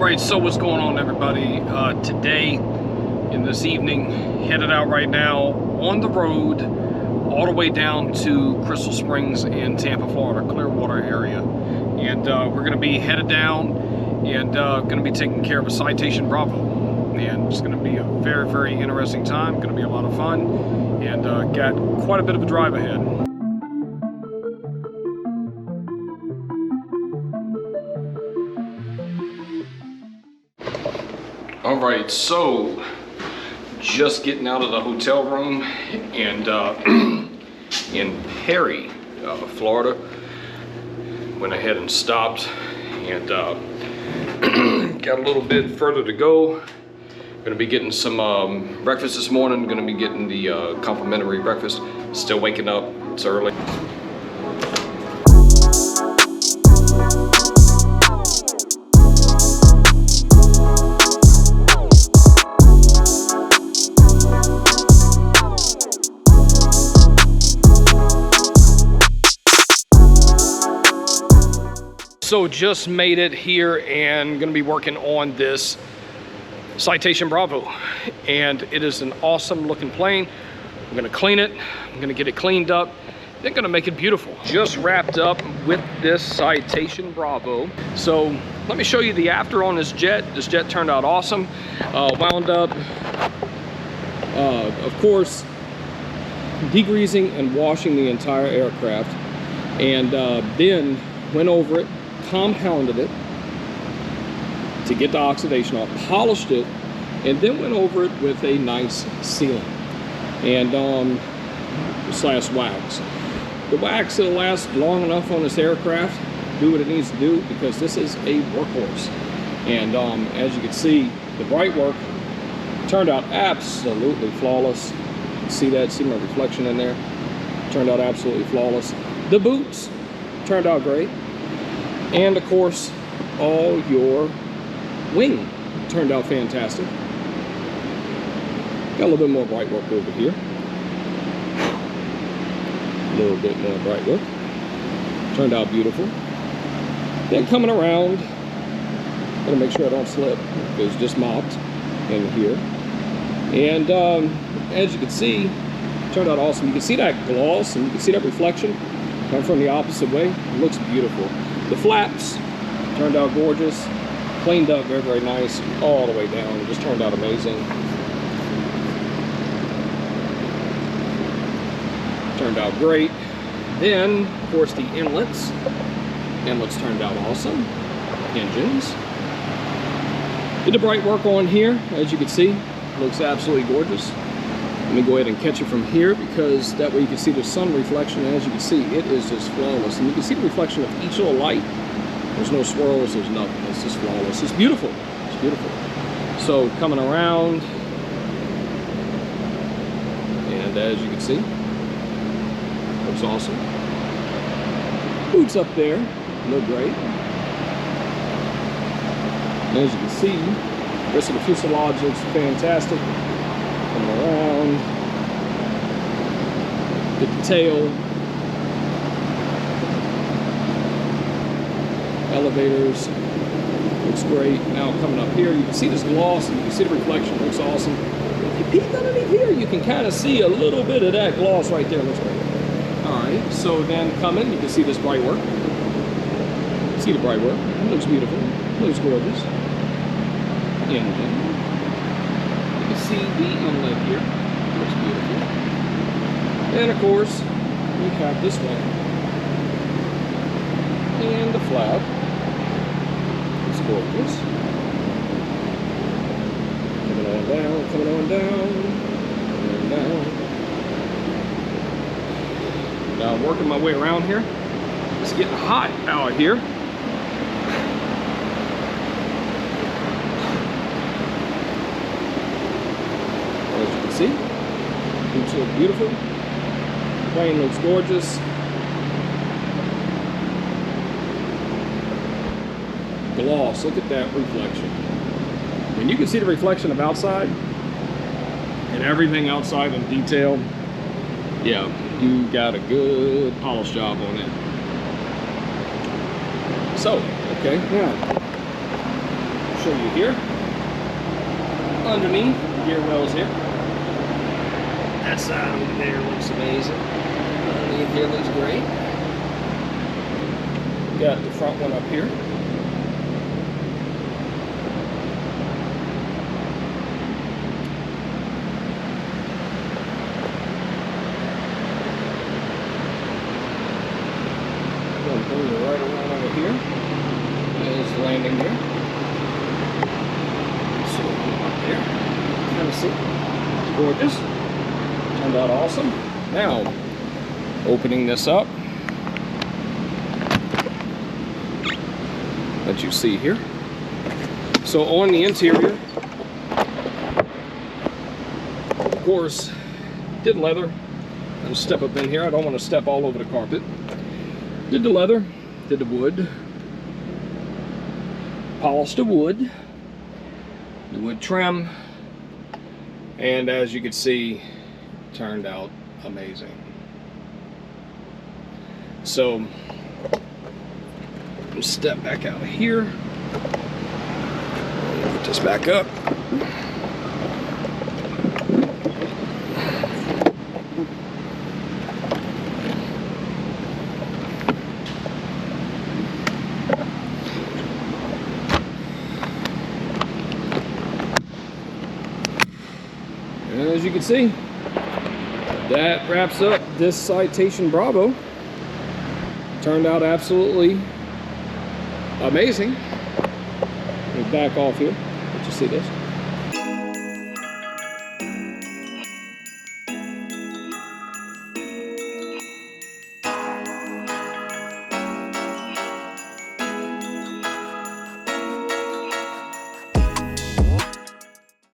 Alright, so what's going on, everybody? Today, in this evening, headed out right now on the road all the way down to Crystal Springs in Tampa, Florida, Clearwater area. And we're going to be headed down and going to be taking care of a citation Bravo. And it's going to be a very, very interesting time. Going to be a lot of fun, and got quite a bit of a drive ahead. Alright, so just getting out of the hotel room and in Perry, Florida. Went ahead and stopped and got a little bit further to go. Gonna be getting some breakfast this morning. Gonna be getting the complimentary breakfast. Still waking up, it's early. So just made it here and gonna be working on this Citation Bravo. And it is an awesome looking plane. I'm gonna clean it, I'm gonna get it cleaned up, then gonna make it beautiful. Just wrapped up with this Citation Bravo. So let me show you the after on this jet. This jet turned out awesome. Wound up, of course, degreasing and washing the entire aircraft. And then went over it, compounded it to get the oxidation off, polished it, and then went over it with a nice sealant and slash wax. The wax will last long enough on this aircraft, do what it needs to do, because this is a workhorse. And as you can see, the bright work turned out absolutely flawless. See that? See my reflection in there? Turned out absolutely flawless. The boots turned out great. And of course, all your wing turned out fantastic. Got a little bit more bright work over here. A little bit more bright work. Turned out beautiful. Then coming around, gotta make sure I don't slip. It was just mopped in here. And as you can see, turned out awesome. You can see that gloss and you can see that reflection coming from the opposite way. It looks beautiful. The flaps turned out gorgeous, cleaned up very, very nice all the way down. It just turned out amazing. Turned out great. Then, of course, the inlets. Inlets turned out awesome. Engines. Did the bright work on here, as you can see. Looks absolutely gorgeous. Let me go ahead and catch it from here, because that way you can see the sun reflection. And as you can see, it is just flawless. And you can see the reflection of each little light. There's no swirls, there's nothing. It's just flawless. It's beautiful. It's beautiful. So coming around, and as you can see, looks awesome. Boots up there look great. And as you can see, the rest of the fuselage looks fantastic. Coming around, get the tail, elevators, looks great. Now coming up here, you can see this gloss and you can see the reflection, looks awesome. If you peek underneath here, you can kind of see a little bit of that gloss right there, looks great. All right, so then coming, you can see this bright work. See the bright work, it looks beautiful, it looks gorgeous. Engine. See the inlet here, looks beautiful. And of course, we have this one. And the flap, it's gorgeous. Coming on down, coming on down, coming on down. Now I'm working my way around here. It's getting hot out here. See, boots look beautiful. Plane looks gorgeous. Gloss, look at that reflection. When you can see the reflection of outside and everything outside in detail, yeah, you got a good polish job on it. So, okay, now show you here. Underneath, gear wells here. That side over there looks amazing. Underneath here looks great. Got the front one up here. Bring you right around over here. There's the landing gear. So up there, kind of see, it's gorgeous. Turned out awesome. Now, opening this up, that you see here. So on the interior, of course, did leather. I'll step up in here. I don't want to step all over the carpet. Did the leather, did the wood, polished the wood trim, and as you can see, turned out amazing. So, we'll step back out of here, put this back up. As you can see, that wraps up this Citation Bravo. Turned out absolutely amazing. Let me back off here. Let you see this.